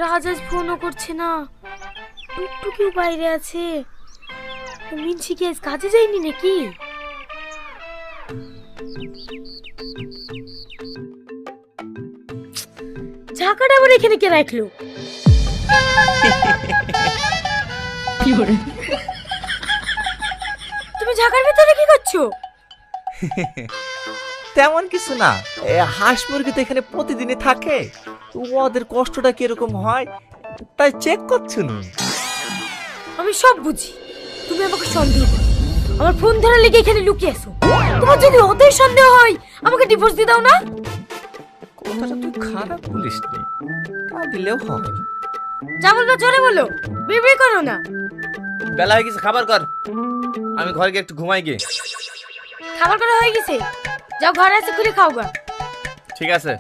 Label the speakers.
Speaker 1: রাজ আজ ফোনও করছে না, টুকটুকিও বাইরে আছে। মিনসি কি আজ কাজে যায়নি নাকি? ঝাঁকাটা আবার এখানে কে রাখলো? তুমি ঝাঁকার ভিতরে কি করছো?
Speaker 2: তেমন কিছু না, হাঁস মুরগি তো এখানে প্রতিদিনই থাকে, তো ওদের কষ্টটা কিরকম হয় তাই চেক করছো না?
Speaker 1: আমি সব বুঝি, তুমি আমাকে সন্দেহ করো। আমার ফোন ধরার লেগে এখানে লুকিয়ে আছো। তোমার যদি অতই সন্দেহ হয় আমাকে ডিভোর্স দিয়ে দাও না।
Speaker 2: কথাটা তুই খারাপ বলিস নি, তা দিলেও হয়।
Speaker 1: যা বলবো জোরে বলো, বিড়বিড় করো না।
Speaker 2: বেলা হয়ে গেছে, খাবার কর, আমি ঘরে গিয়ে একটু ঘুমাই গিয়ে।
Speaker 1: খাবার করা হয়ে গেছে, যাও ঘরে এসে খুলে খাও গা।
Speaker 2: ঠিক আছে।